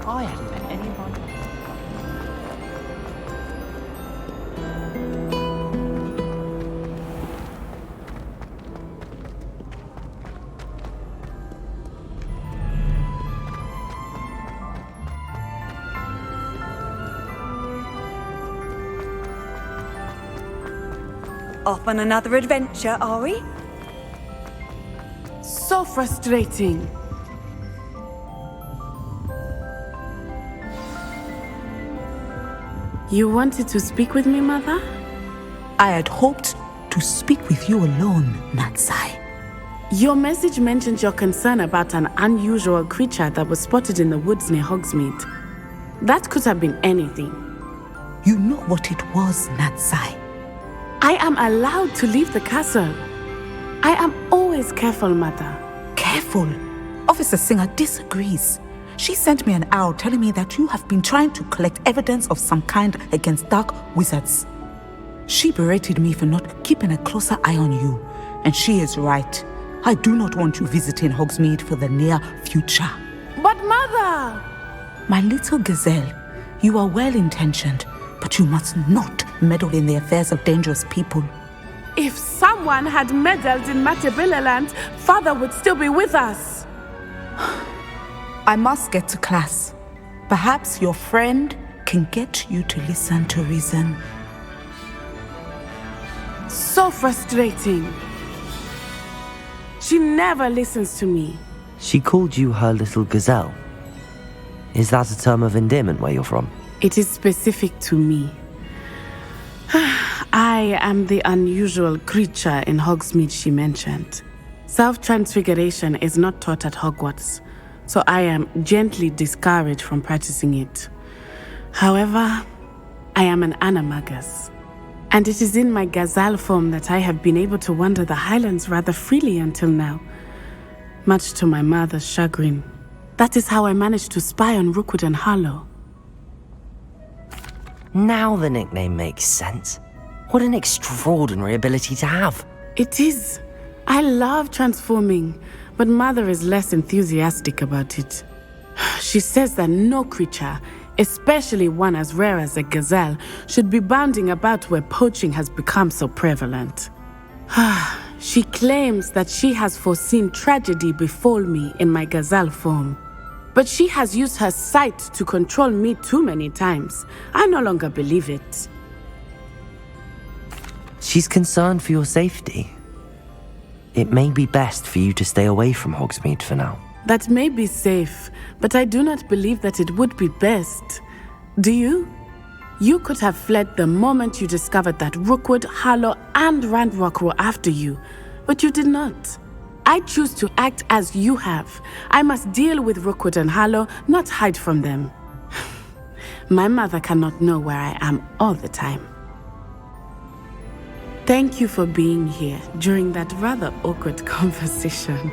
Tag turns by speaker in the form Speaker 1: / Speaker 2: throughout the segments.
Speaker 1: I hadn't met anyone.
Speaker 2: Off on another adventure, are we?
Speaker 3: So frustrating. You wanted to speak with me, Mother?
Speaker 4: I had hoped to speak with you alone, NATSAİ.
Speaker 3: Your message mentioned your concern about an unusual creature that was spotted in the woods near Hogsmeade. That could have been anything.
Speaker 4: You know what it was, NATSAİ.
Speaker 3: I am allowed to leave the castle. I am always careful, Mother.
Speaker 4: Careful. Officer Singer disagrees. She sent me an owl telling me that you have been trying to collect evidence of some kind against dark wizards. She berated me for not keeping a closer eye on you, and she is right. I do not want you visiting Hogsmeade for the near future.
Speaker 3: But Mother!
Speaker 4: My little gazelle, you are well-intentioned, but you must not meddle in the affairs of dangerous people.
Speaker 3: If someone had meddled in Matabeleland, Father would still be with us.
Speaker 4: I must get to class. Perhaps your friend can get you to listen to reason.
Speaker 3: So frustrating. She never listens to me.
Speaker 5: She called you her little gazelle. Is that a term of endearment where you're from?
Speaker 3: It is specific to me. I am the unusual creature in Hogsmeade she mentioned. Self-transfiguration is not taught at Hogwarts, so I am gently discouraged from practicing it. However, I am an animagus, and it is in my gazelle form that I have been able to wander the Highlands rather freely until now, much to my mother's chagrin. That is how I managed to spy on Rookwood and Harlow.
Speaker 5: Now the nickname makes sense. What an extraordinary ability to have.
Speaker 3: It is. I love transforming, but Mother is less enthusiastic about it. She says that no creature, especially one as rare as a gazelle, should be bounding about where poaching has become so prevalent. She claims that she has foreseen tragedy befall me in my gazelle form. But she has used her sight to control me too many times. I no longer believe it.
Speaker 5: She's concerned for your safety. It may be best for you to stay away from Hogsmeade for now.
Speaker 3: That may be safe, but I do not believe that it would be best. Do you? You could have fled the moment you discovered that Rookwood, Harlow, and Ranrock were after you, but you did not. I choose to act as you have. I must deal with Rookwood and Harlow, not hide from them. My mother cannot know where I am all the time. Thank you for being here during that rather awkward conversation.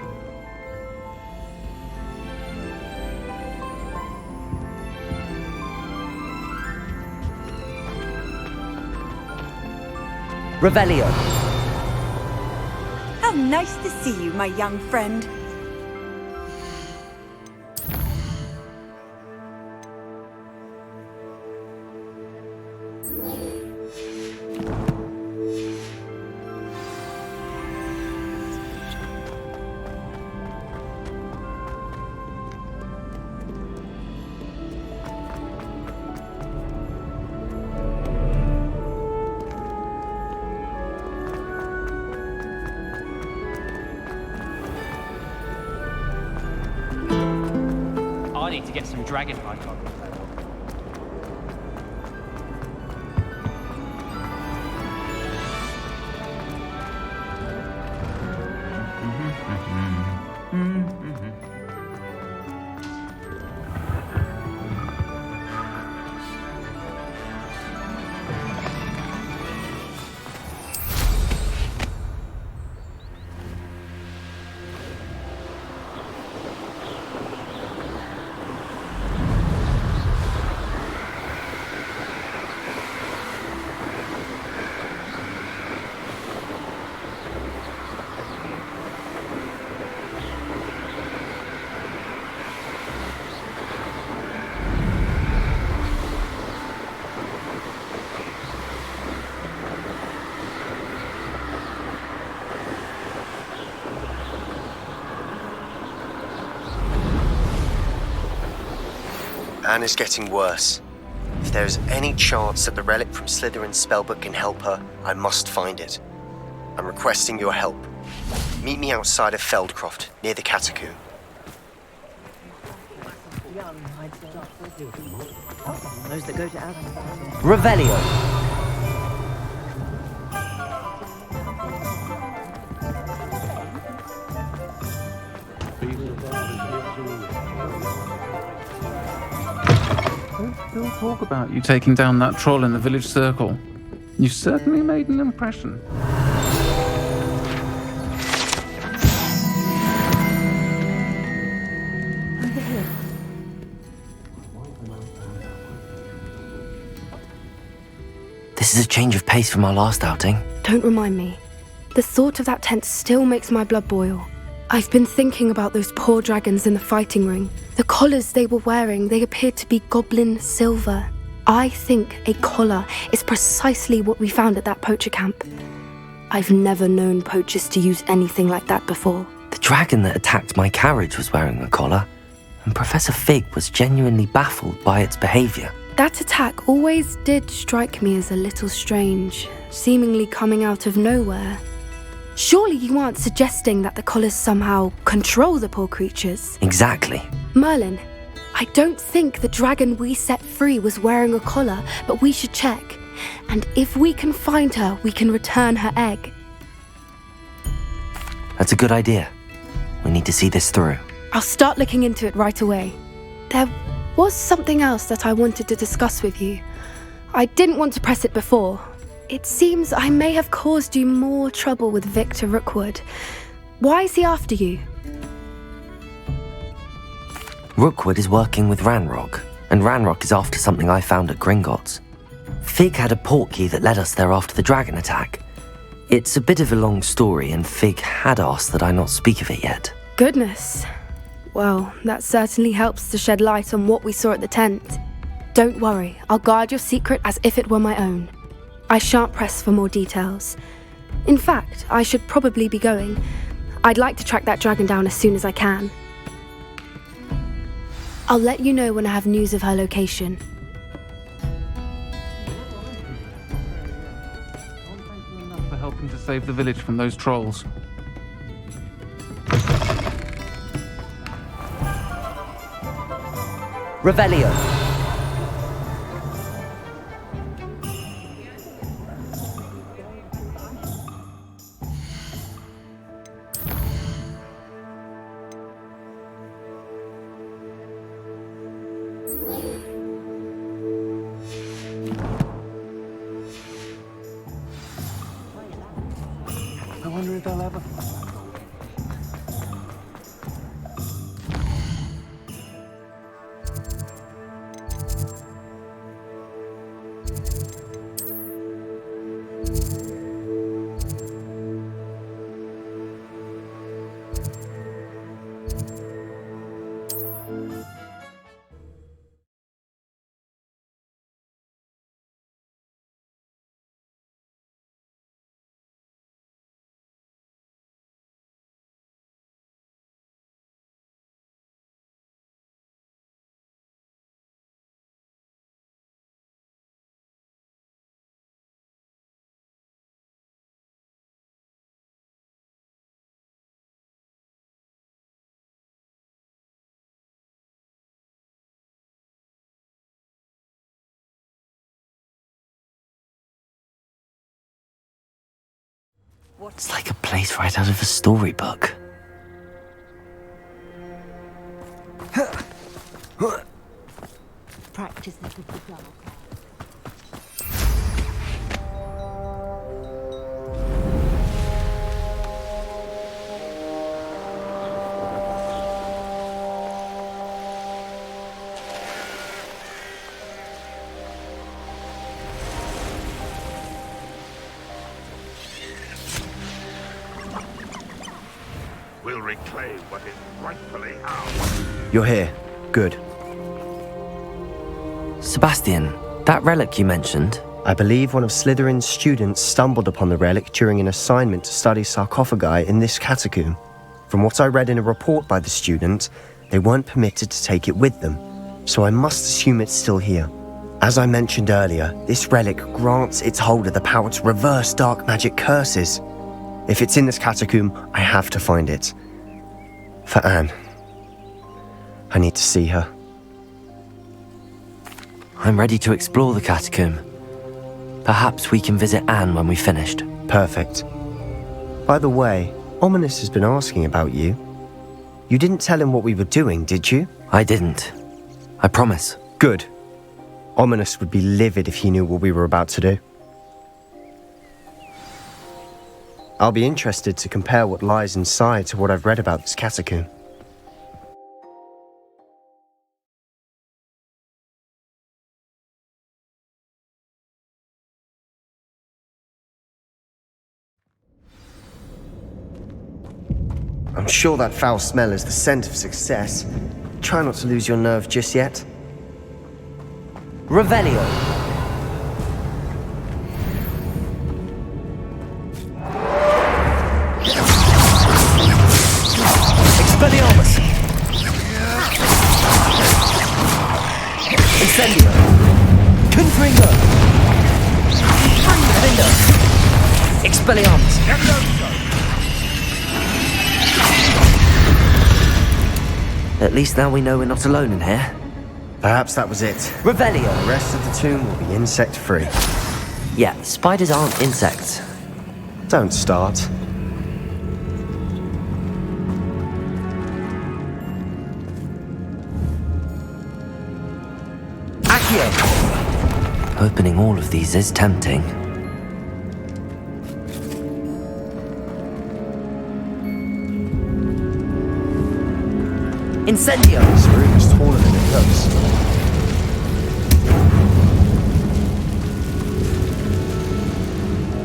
Speaker 5: Revelio.
Speaker 2: How nice to see you, my young friend.
Speaker 1: I need to get some dragonfly on.
Speaker 6: Anne is getting worse. If there is any chance that the relic from Slytherin's spellbook can help her, I must find it. I'm requesting your help. Meet me outside of Feldcroft, near the catacomb.
Speaker 5: Revelio.
Speaker 7: Still talk about you taking down that troll in the village circle. You certainly made an impression.
Speaker 5: This is a change of pace from our last outing.
Speaker 8: Don't remind me. The thought of that tent still makes my blood boil. I've been thinking about those poor dragons in the fighting ring. The collars they were wearing, they appeared to be goblin silver. I think a collar is precisely what we found at that poacher camp. I've never known poachers to use anything like that before.
Speaker 5: The dragon that attacked my carriage was wearing a collar, and Professor Fig was genuinely baffled by its behavior.
Speaker 8: That attack always did strike me as a little strange, seemingly coming out of nowhere. Surely you aren't suggesting that the collars somehow control the poor creatures?
Speaker 5: Exactly.
Speaker 8: Merlin, I don't think the dragon we set free was wearing a collar, but we should check. And if we can find her, we can return her egg.
Speaker 5: That's a good idea. We need to see this through.
Speaker 8: I'll start looking into it right away. There was something else that I wanted to discuss with you. I didn't want to press it before. It seems I may have caused you more trouble with Victor Rookwood. Why is he after you?
Speaker 5: Rookwood is working with Ranrock, and Ranrock is after something I found at Gringotts. Fig had a portkey that led us there after the dragon attack. It's a bit of a long story, and Fig had asked that I not speak of it yet.
Speaker 8: Goodness. Well, that certainly helps to shed light on what we saw at the tent. Don't worry, I'll guard your secret as if it were my own. I shan't press for more details. In fact, I should probably be going. I'd like to track that dragon down as soon as I can. I'll let you know when I have news of her location.
Speaker 7: For helping to save the village from those trolls.
Speaker 5: Revelio.
Speaker 7: I wonder if they'll ever...
Speaker 5: It's like a place right out of a storybook.
Speaker 9: Practice with the dark.
Speaker 10: We'll reclaim what is rightfully ours.
Speaker 6: You're here. Good.
Speaker 5: Sebastian, that relic you mentioned,
Speaker 6: I believe one of Slytherin's students stumbled upon the relic during an assignment to study sarcophagi in this catacomb. From what I read in a report by the student, they weren't permitted to take it with them. so I must assume it's still here. As I mentioned earlier, this relic grants its holder the power to reverse dark magic curses. If it's in this catacomb, I have to find it. For Anne. I need to see her.
Speaker 5: I'm ready to explore the catacomb. Perhaps we can visit Anne when we've finished.
Speaker 6: Perfect. By the way, Ominous has been asking about you. You didn't tell him what we were doing, did you?
Speaker 5: I didn't. I promise.
Speaker 6: Good. Ominous would be livid if he knew what we were about to do. I'll be interested to compare what lies inside to what I've read about this catacomb. I'm sure that foul smell is the scent of success. Try not to lose your nerve just yet.
Speaker 5: Revelio. Expelliarmus. Incendio. Confringo. Vindo. Expelliarmus. At least now we know we're not alone in here.
Speaker 6: Perhaps that was it.
Speaker 5: Revelio.
Speaker 6: The rest of the tomb will be insect-free.
Speaker 5: Yeah, spiders aren't insects.
Speaker 6: Don't start.
Speaker 5: ACCİO. Opening all of these is tempting. Incendio!
Speaker 6: This room is taller than it looks.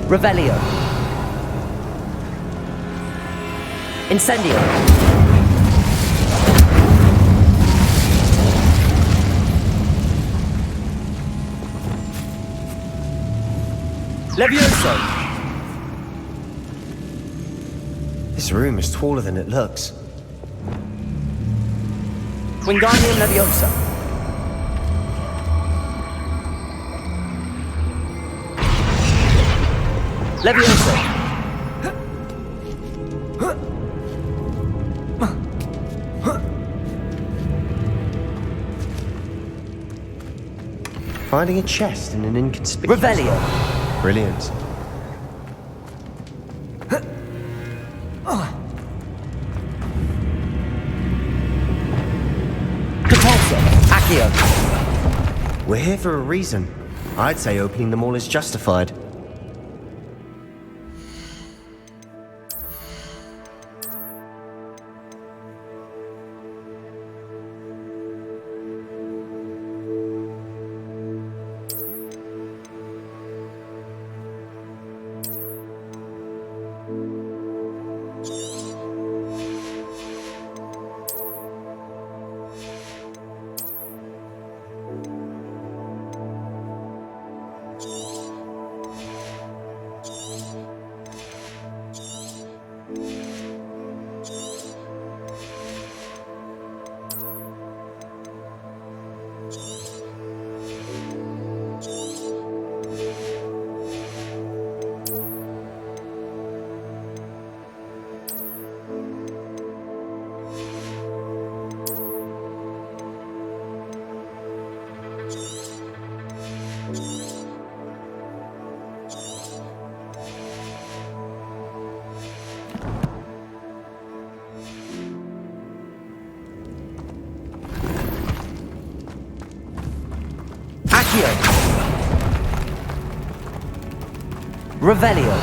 Speaker 5: Revelio. Incendio. Levioso.
Speaker 6: This room is taller than it looks.
Speaker 5: Wingardium Leviosa. Leviosa.
Speaker 6: Finding a chest in an inconspicuous...
Speaker 5: Revelio.
Speaker 6: Brilliant.
Speaker 5: ACCİO.
Speaker 6: We're here for a reason. I'd say opening them all is justified.
Speaker 5: ACCİO. Revelio.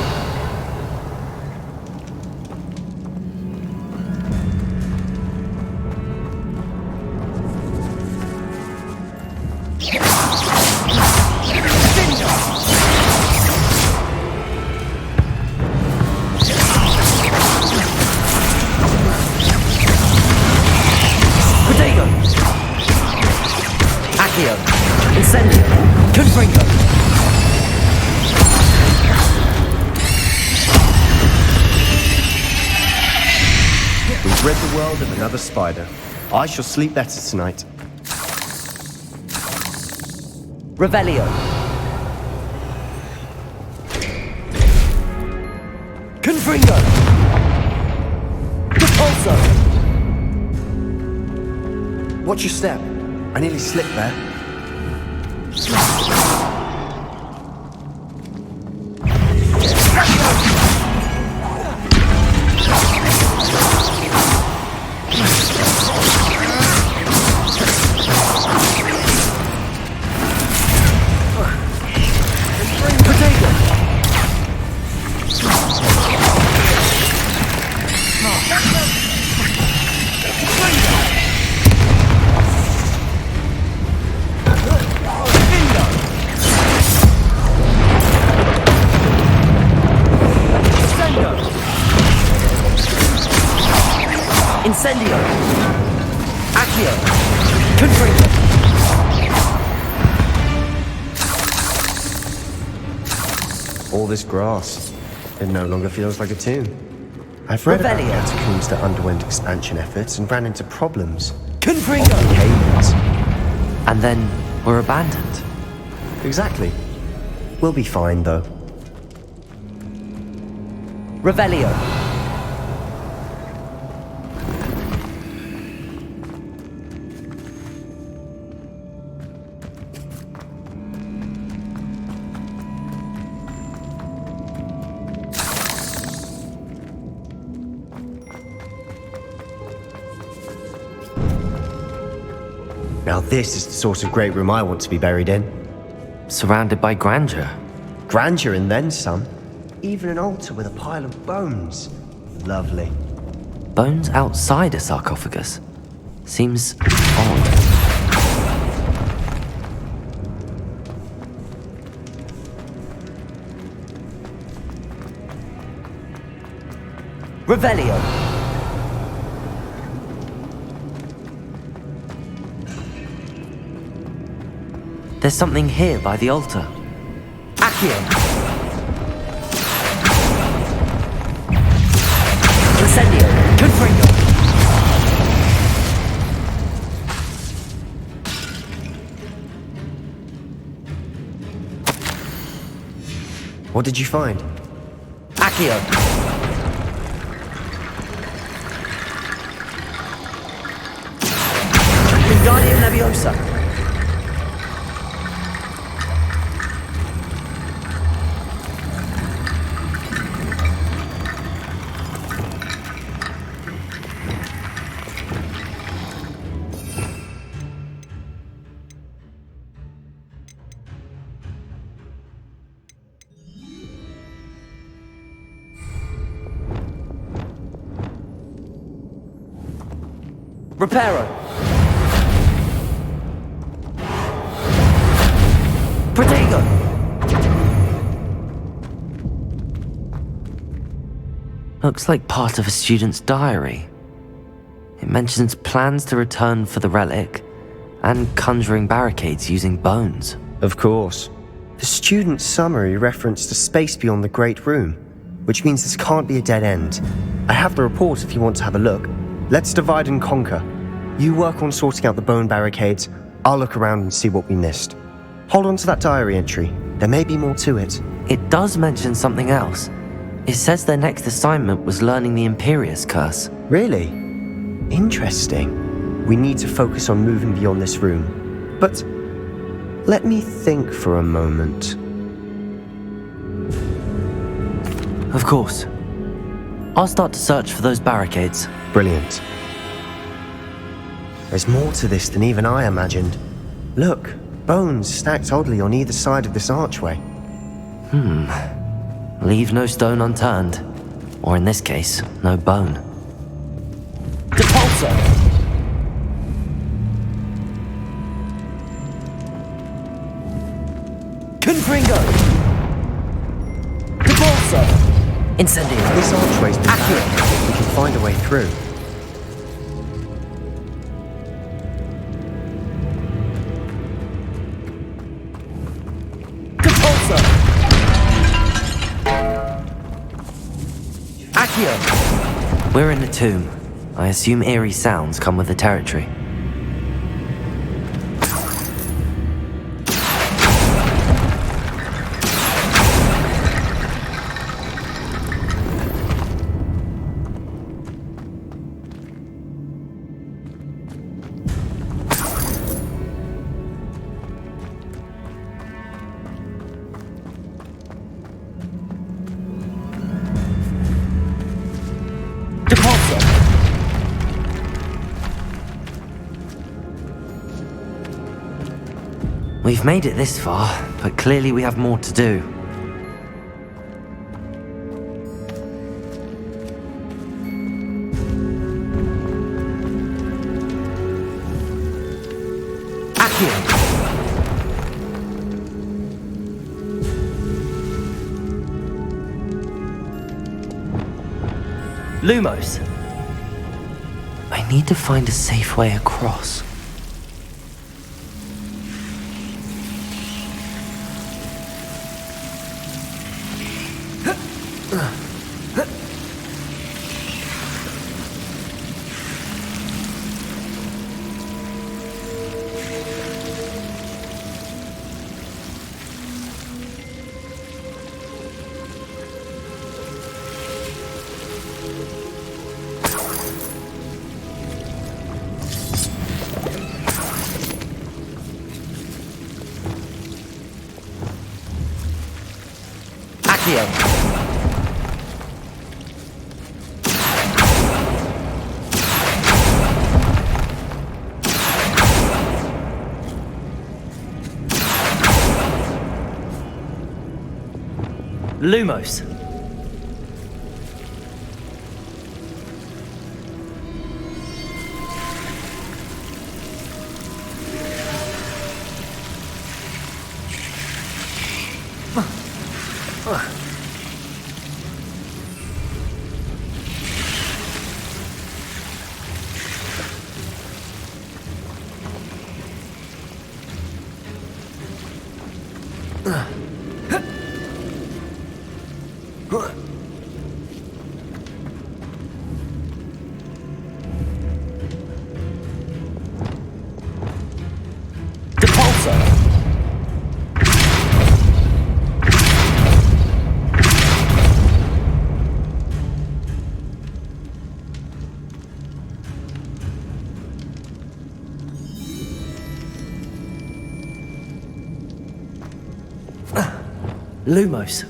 Speaker 5: Protego. ACCİO. Incendio. Confringo.
Speaker 6: We've rid the world of another spider. I shall sleep better tonight.
Speaker 5: Revelio. Confringo. Repulso.
Speaker 6: Watch your step. I nearly slipped there.
Speaker 5: Incendio. Accio. Confringo.
Speaker 6: All this grass, it no longer feels like a tomb. I've read about catacombs that underwent expansion efforts and ran into problems.
Speaker 5: Confringo.
Speaker 6: Caves.
Speaker 5: And then were abandoned.
Speaker 6: Exactly. We'll be fine, though.
Speaker 5: Revelio.
Speaker 6: Now this is the sort of great room I want to be buried in.
Speaker 5: Surrounded by grandeur.
Speaker 6: Grandeur and then some. Even an altar with a pile of bones. Lovely.
Speaker 5: Bones outside a sarcophagus. Seems odd. Revelio. There's something here by the altar. Accio. Incendio. Confringo.
Speaker 6: What did you find?
Speaker 5: Accio. Wingardium Leviosa. Reparo. Protego. Looks like part of a student's diary. It mentions plans to return for the relic and conjuring barricades using bones.
Speaker 6: Of course. The student's summary referenced a space beyond the Great Room, which means this can't be a dead end. I have the report if you want to have a look. Let's divide and conquer. You work on sorting out the bone barricades. I'll look around and see what we missed. Hold on to that diary entry. There may be more to it.
Speaker 5: It does mention something else. It says their next assignment was learning the Imperius curse.
Speaker 6: Really? Interesting. We need to focus on moving beyond this room. But let me think for a moment.
Speaker 5: Of course. I'll start to search for those barricades.
Speaker 6: Brilliant. There's more to this than even I imagined. Look, bones stacked oddly on either side of this archway.
Speaker 5: Leave no stone unturned. Or in this case, no bone. Depulso! Confringo! Depulso! Incendio!
Speaker 6: This archway's been barricaded. We can find a way through.
Speaker 5: ACCİO! We're in a tomb. I assume eerie sounds come with the territory. We've made it this far, but clearly we have more to do. ACCİO! Lumos! I need to find a safe way across. ACCİO! Lumos! Lumos.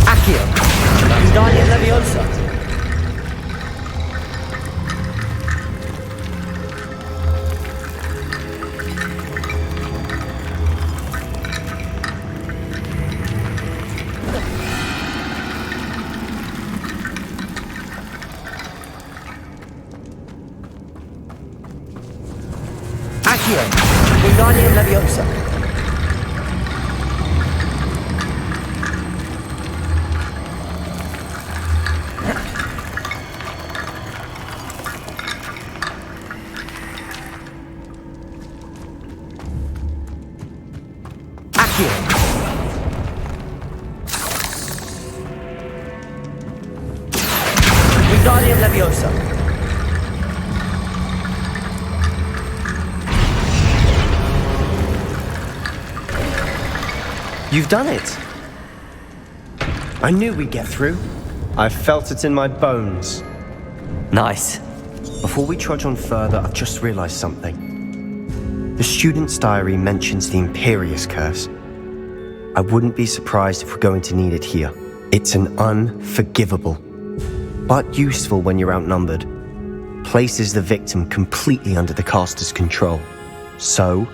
Speaker 5: ACCİO! Wingardium Leviosa! ACCİO! Wingardium Leviosa! Wingardium Leviosa!
Speaker 6: You've done it! I knew we'd get through. I felt it in my bones.
Speaker 5: Nice.
Speaker 6: Before we trudge on further, I've just realized something. The student's diary mentions the Imperius curse. I wouldn't be surprised if we're going to need it here. It's an unforgivable, but useful when you're outnumbered. places the victim completely under the caster's control. So,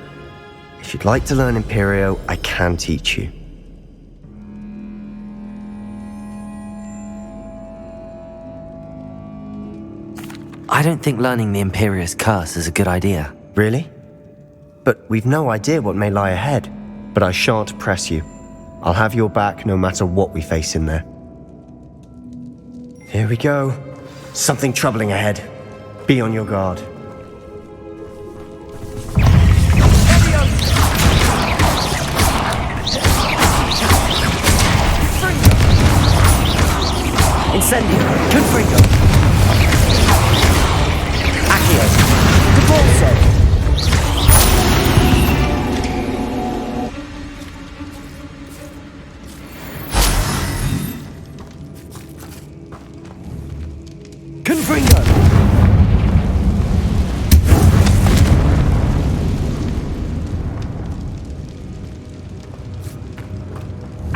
Speaker 6: if you'd like to learn Imperio, I can teach you.
Speaker 5: I don't think learning the Imperious Curse is a good idea.
Speaker 6: Really? But we've no idea what may lie ahead. But I shan't press you. I'll have your back no matter what we face in there. Here we go. Something troubling ahead. Be on your guard.
Speaker 5: Incendio, Confringo, Accio, Debolso. Confringo.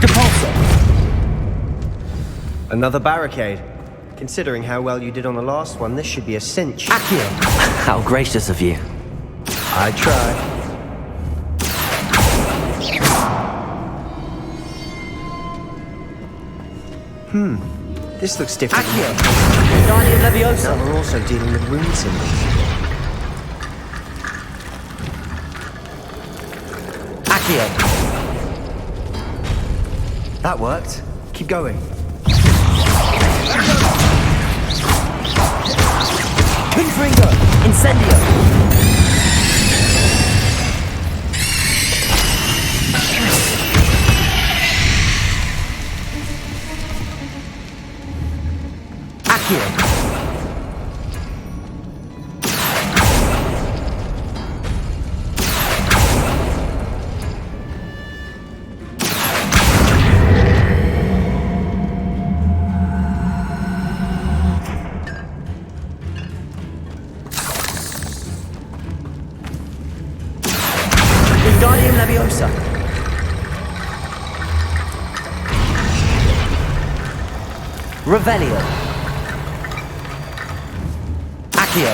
Speaker 5: Depulso.
Speaker 6: Another barricade. Considering how well you did on the last one, this should be a cinch.
Speaker 5: Accio. How gracious of you.
Speaker 6: I tried. This looks different.
Speaker 5: Accio. Guardian Leviosa.
Speaker 6: Now we're also dealing with rune symbols.
Speaker 5: Accio.
Speaker 6: That worked. Keep going.
Speaker 5: Confringo. Incendio. Accio. Wingardium Leviosa. Revelio. Accio.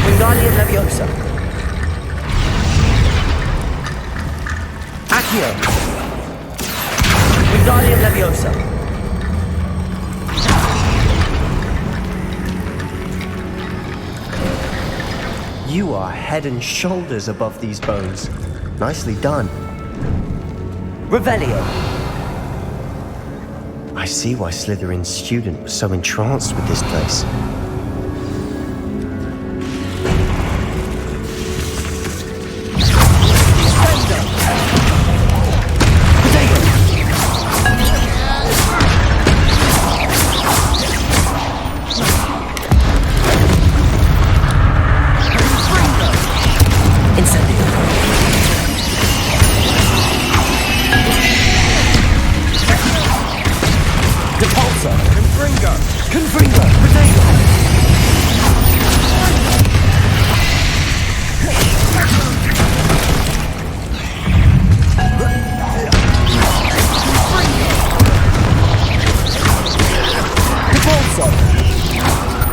Speaker 5: Wingardium Leviosa. Accio. Wingardium Leviosa.
Speaker 6: You are head and shoulders above these bones. Nicely done.
Speaker 5: Revelio.
Speaker 6: I see why Slytherin's student was so entranced with this place.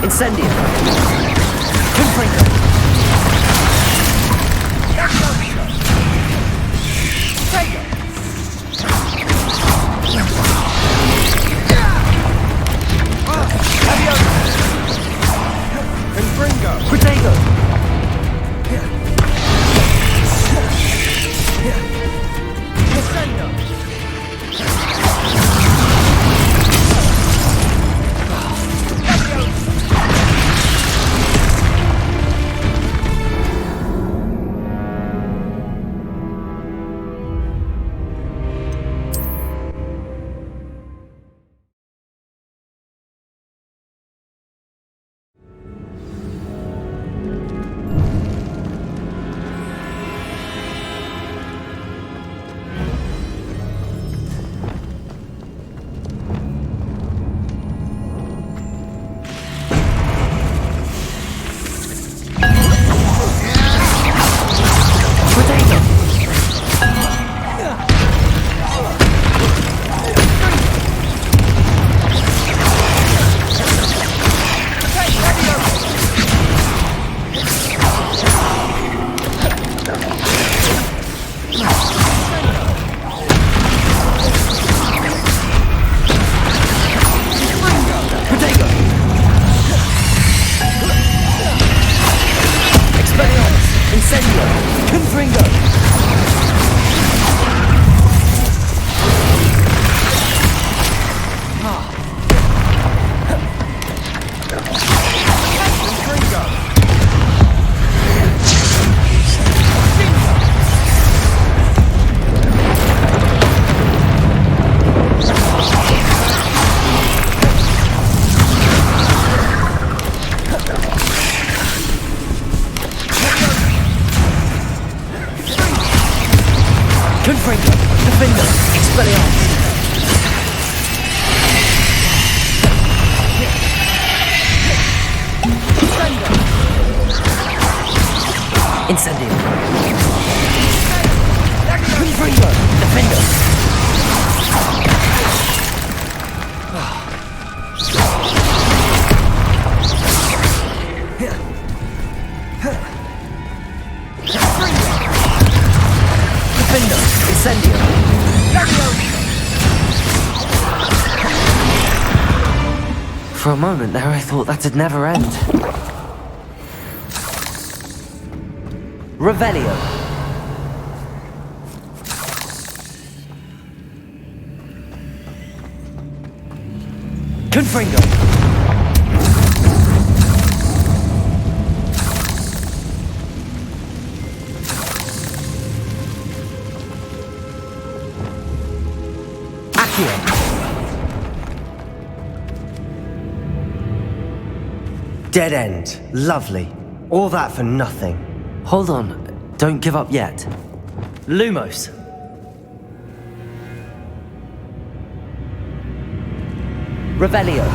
Speaker 5: Incendio. Confringo. Protego. For a moment there, I thought that'd never end. Revelio. Confringo. ACCİO.
Speaker 6: Dead end. Lovely. All that for nothing.
Speaker 5: Hold on, don't give up yet. Lumos. Revelio.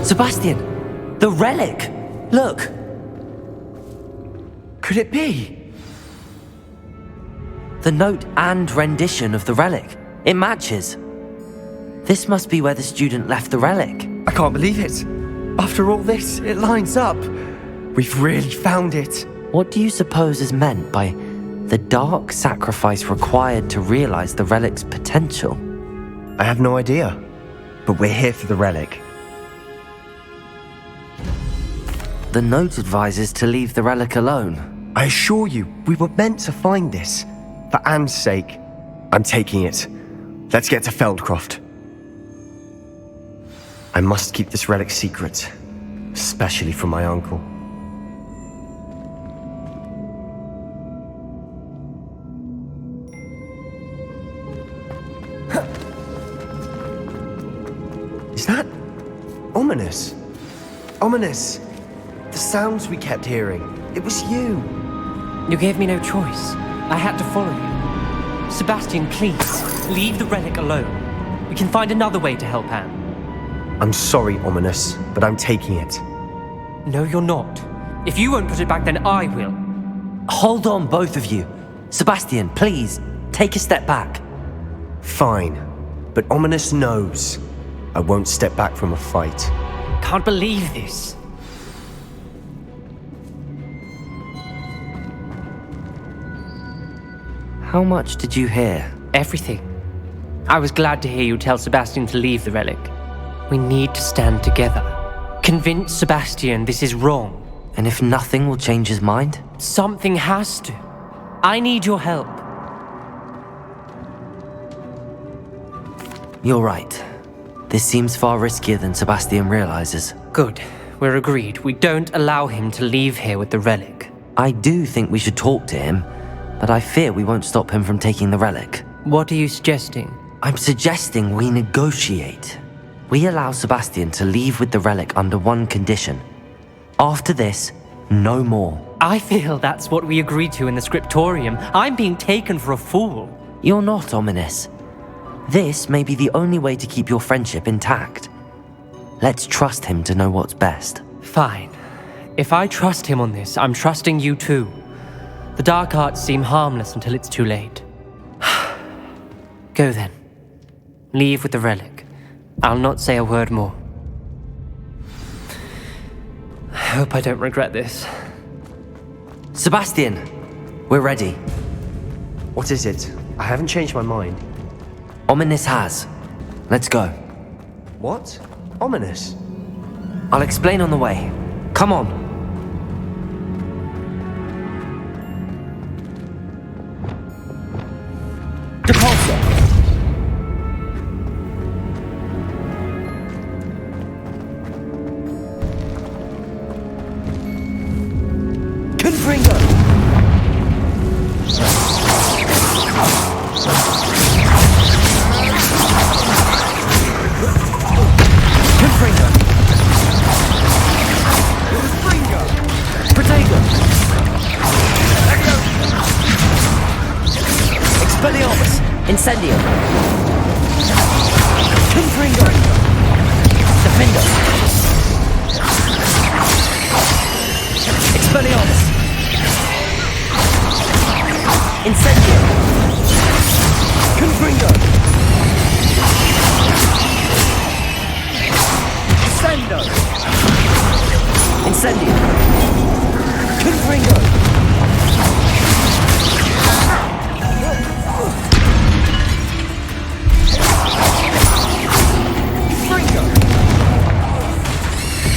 Speaker 5: Sebastian, the relic! Look!
Speaker 6: Could it be?
Speaker 5: The note and rendition of the relic. It matches. This must be where the student left the relic.
Speaker 6: I can't believe it. After all this, it lines up. We've really found it.
Speaker 5: What do you suppose is meant by the dark sacrifice required to realize the relic's potential?
Speaker 6: I have no idea. But we're here for the relic.
Speaker 5: The note advises to leave the relic alone.
Speaker 6: I assure you, we were meant to find this. For Anne's sake, I'm taking it. Let's get to Feldcroft. I must keep this relic secret, especially from my uncle. Is that ominous? Ominous! The sounds we kept hearing. It was you.
Speaker 1: You gave me no choice. I had to follow you. Sebastian, please, leave the relic alone. We can find another way to help Anne.
Speaker 6: I'm sorry, Ominous, but I'm taking it.
Speaker 1: No, you're not. If you won't put it back, then I will.
Speaker 5: Hold on, both of you. Sebastian, please, take a step back.
Speaker 6: Fine, but Ominous knows I won't step back from a fight.
Speaker 1: Can't believe this.
Speaker 5: How much did you hear?
Speaker 1: Everything. I was glad to hear you tell Sebastian to leave the relic. We need to stand together. Convince Sebastian this is wrong.
Speaker 5: And if nothing will change his mind?
Speaker 1: Something has to. I need your help.
Speaker 5: You're right. This seems far riskier than Sebastian realizes.
Speaker 1: Good. We're agreed. We don't allow him to leave here with the relic.
Speaker 5: I do think we should talk to him, but I fear we won't stop him from taking the relic.
Speaker 1: What are you suggesting?
Speaker 5: I'm suggesting we negotiate. We allow Sebastian to leave with the relic under one condition. After this, no more.
Speaker 1: I feel that's what we agreed to in the scriptorium. I'm being taken for a fool.
Speaker 5: You're not, Ominous. This may be the only way to keep your friendship intact. Let's trust him to know what's best.
Speaker 1: Fine. If I trust him on this, I'm trusting you too. The dark arts seem harmless until it's too late. Go then. Leave with the relic. I'll not say a word more. I hope I don't regret this.
Speaker 5: Sebastian, we're ready.
Speaker 6: What is it? I haven't changed my mind.
Speaker 5: Ominous has. Let's go.
Speaker 6: What? Ominous?
Speaker 5: I'll explain on the way. Come on. Depulso. Confringo. Confringo. Protego. Expelliarmus. Incendio. Confringo. Defendo. Expelliarmus. Incendio! Confringo!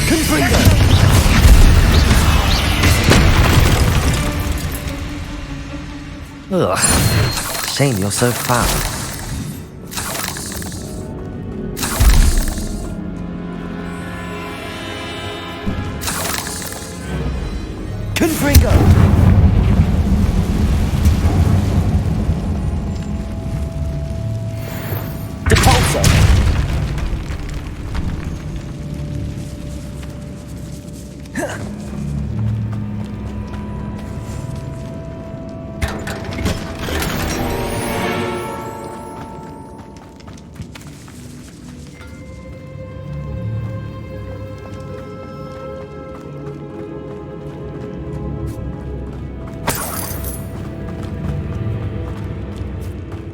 Speaker 5: Confringo! Ugh. Shame you're so fat. Confringo! Depulso!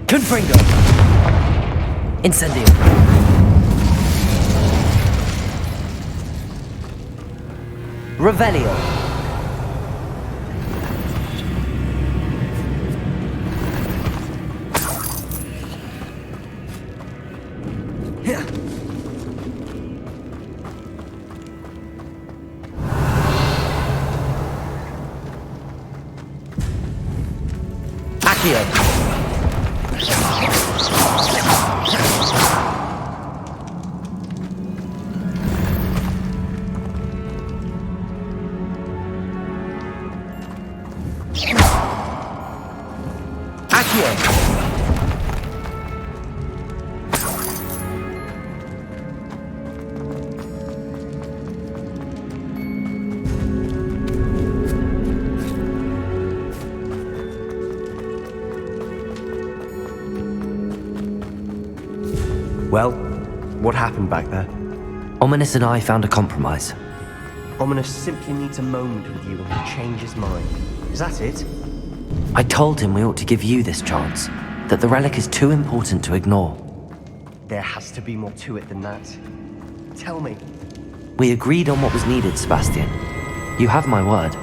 Speaker 5: Confringo! Incendio! Revelio! ACCİO!
Speaker 6: Well, what happened back there?
Speaker 5: Ominous and I found a compromise.
Speaker 6: Ominous simply needs a moment with you and will change his mind. Is that it?
Speaker 5: I told him we ought to give you this chance, that the relic is too important to ignore.
Speaker 6: There has to be more to it than that. Tell me.
Speaker 5: We agreed on what was needed, Sebastian. You have my word.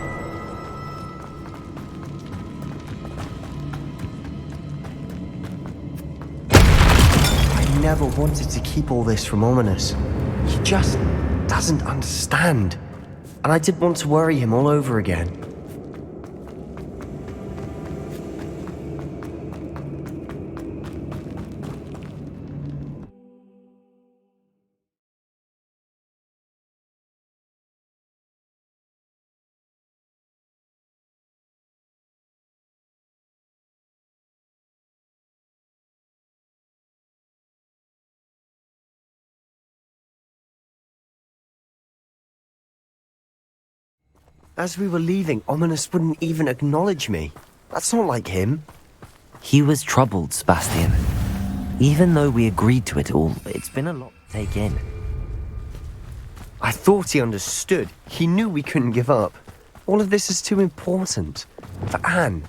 Speaker 6: I never wanted to keep all this from Ominous. He just doesn't understand. And I didn't want to worry him all over again. As we were leaving, Ominous wouldn't even acknowledge me. That's not like him.
Speaker 5: He was troubled, Sebastian. Even though we agreed to it all, it's been a lot to take in.
Speaker 6: I thought he understood. He knew we couldn't give up. All of this is too important. For Anne.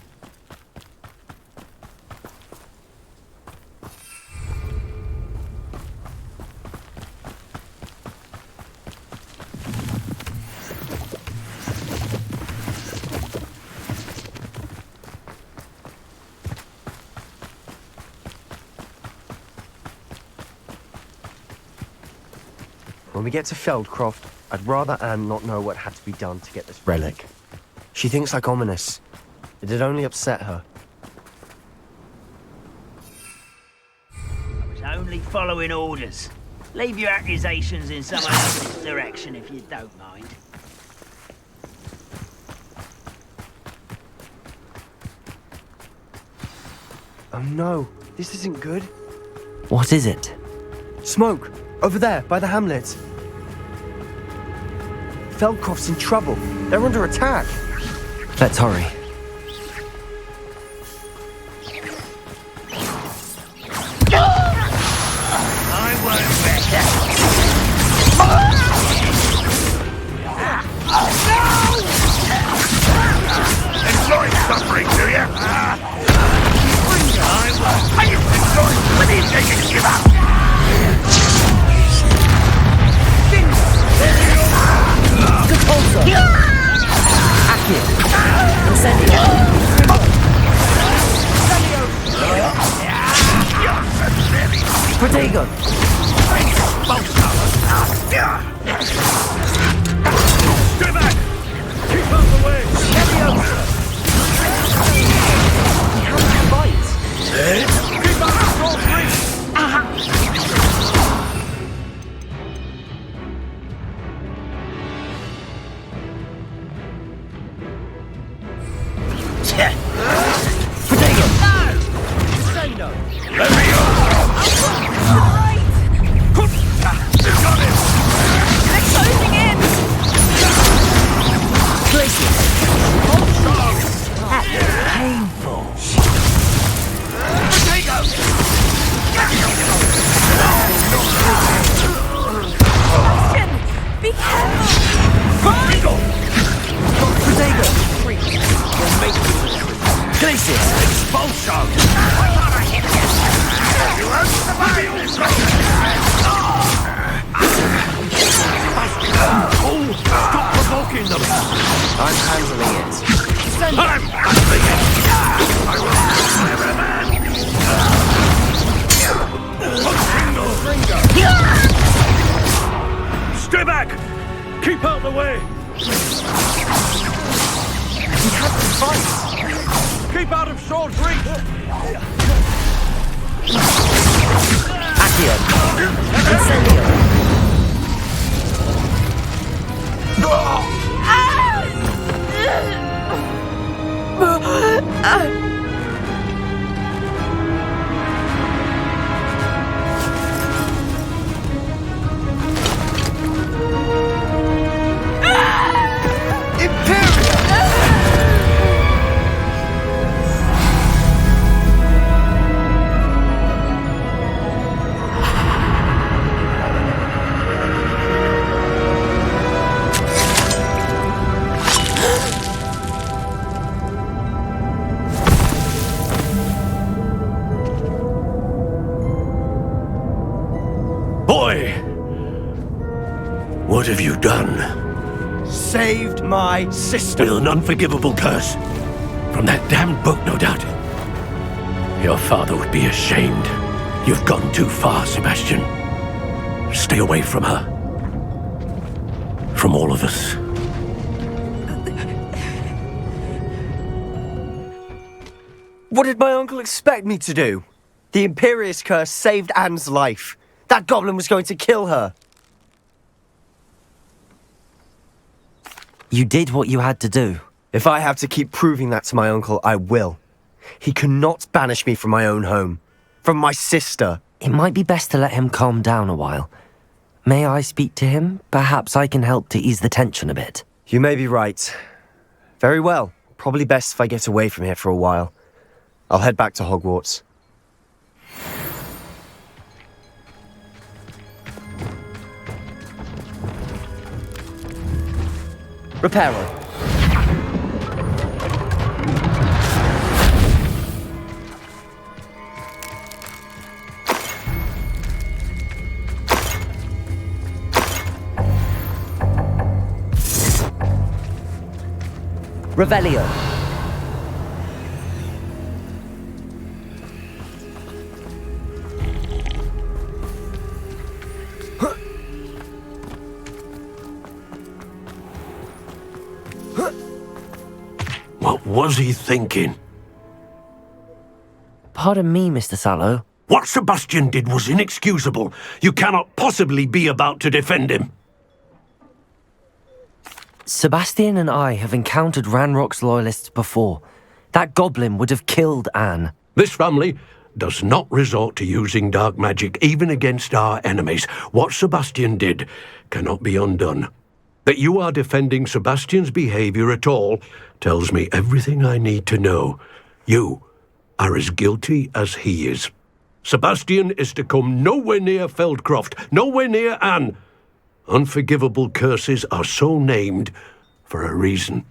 Speaker 6: When we get to Feldcroft, I'd rather Anne not know what had to be done to get this relic. She thinks like Ominous. It'd only upset her.
Speaker 9: I was only following orders. Leave your accusations in someone else's direction if you don't mind.
Speaker 6: Oh no, this isn't good.
Speaker 5: What is it?
Speaker 6: Smoke! Over there, by the hamlet. Feldcroft's in trouble. They're under attack.
Speaker 5: Let's hurry.
Speaker 9: I won't bet that.
Speaker 10: Enjoy suffering, do you?
Speaker 9: I won't.
Speaker 10: Are you enjoying when he's taking to give up?
Speaker 5: Depulso! Protego!
Speaker 10: Stay back! Keep out the way! Keep out of short reach!
Speaker 5: Protego!
Speaker 10: Say no! Let me go! Got him!
Speaker 2: They're closing in!
Speaker 9: Painful.
Speaker 2: Sebastian! Be careful!
Speaker 5: Protego!
Speaker 10: You'll make me
Speaker 5: Glacius!
Speaker 10: expulsion! You won't survive! Oh, stop provoking them!
Speaker 5: I'm handling it.
Speaker 10: I'm handling it! I will have my revenge! Stay back! Keep out the way!
Speaker 5: He has to fight.
Speaker 10: Keep out of sword's reach!
Speaker 5: ACCİO! Incendio!
Speaker 10: Boy! What have you done?
Speaker 6: Saved my sister.
Speaker 10: With an unforgivable curse. From that damned book, no doubt. Your father would be ashamed. You've gone too far, Sebastian. Stay away from her. From all of us.
Speaker 6: What did my uncle expect me to do? The Imperius curse saved Anne's life. That goblin was going to kill her.
Speaker 5: You did what you had to do.
Speaker 6: If I have to keep proving that to my uncle, I will. He cannot banish me from my own home. From my sister.
Speaker 5: It might be best to let him calm down a while. May I speak to him? Perhaps I can help to ease the tension a bit.
Speaker 6: You may be right. Very well. Probably best if I get away from here for a while. I'll head back to Hogwarts. Reparo.
Speaker 5: Revelio.
Speaker 10: What was he thinking?
Speaker 5: Pardon me, Mr. Sallow.
Speaker 10: What Sebastian did was inexcusable. You cannot possibly be about to defend him.
Speaker 5: Sebastian and I have encountered Ranrock's loyalists before. That goblin would have killed Anne.
Speaker 10: This family does not resort to using dark magic even against our enemies. What Sebastian did cannot be undone. That you are defending Sebastian's behavior at all tells me everything I need to know. You are as guilty as he is. Sebastian is to come nowhere near Feldcroft, nowhere near Anne. Unforgivable curses are so named for a reason.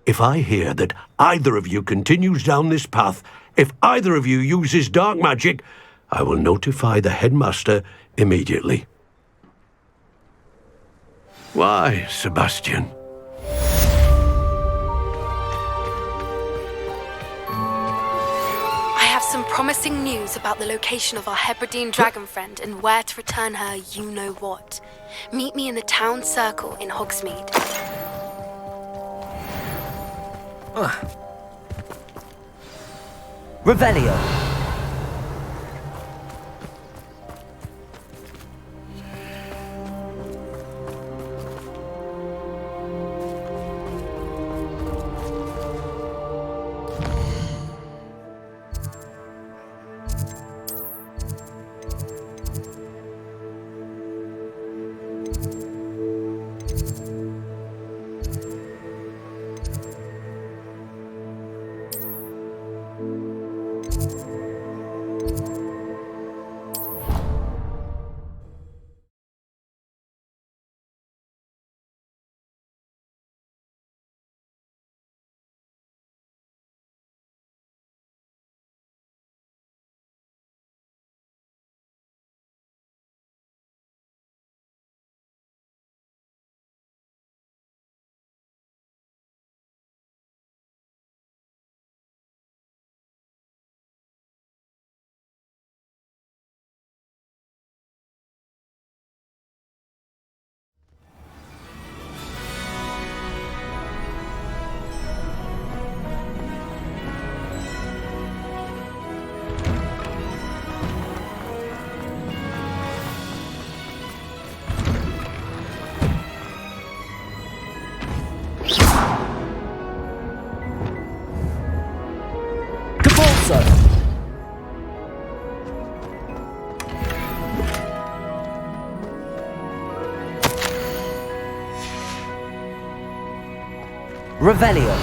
Speaker 10: If I hear that either of you continues down this path, if either of you uses dark magic, I will notify the headmaster immediately. Why, Sebastian?
Speaker 8: I have some promising news about the location of our Hebridean dragon friend and where to return her you-know-what. Meet me in the town circle in Hogsmeade.
Speaker 5: Revelio. Revelio.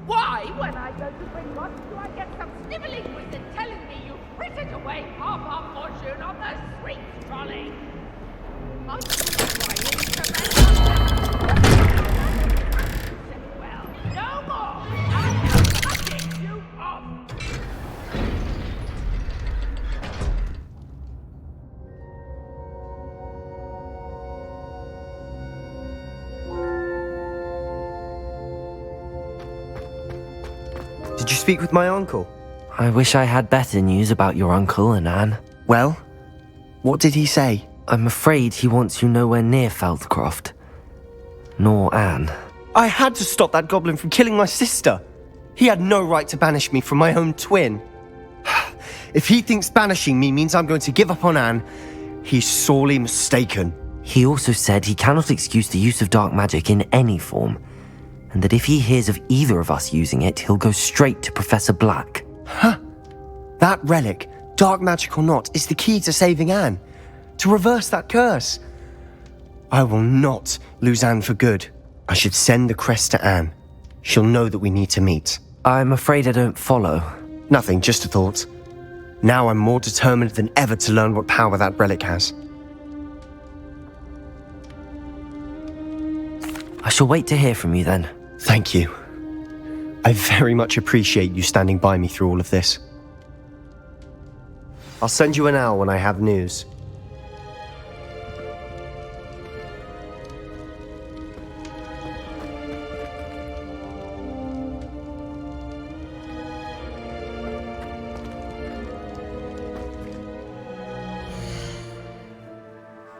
Speaker 2: Why, when I go to Gringotts, do I get some snivelling wizard telling me you frittered away half our fortune on the sweets trolley? I'm trying to well, no more! I am cutting you off!
Speaker 6: Did you speak with my uncle?
Speaker 5: I wish I had better news about your uncle and Anne.
Speaker 6: Well, what did he say?
Speaker 5: I'm afraid he wants you nowhere near Feldcroft. Nor Anne.
Speaker 6: I had to stop that goblin from killing my sister. He had no right to banish me from my own twin. If he thinks banishing me means I'm going to give up on Anne, he's sorely mistaken.
Speaker 5: He also said he cannot excuse the use of dark magic in any form, and that if he hears of either of us using it, he'll go straight to Professor Black.
Speaker 6: Huh. That relic, dark magic or not, is the key to saving Anne. To reverse that curse. I will not lose Anne for good. I should send the crest to Anne. She'll know that we need to meet.
Speaker 5: I'm afraid I don't follow.
Speaker 6: Nothing, just a thought. Now I'm more determined than ever to learn what power that relic has.
Speaker 5: I shall wait to hear from you then.
Speaker 6: Thank you. I very much appreciate you standing by me through all of this. I'll send you an owl when I have news.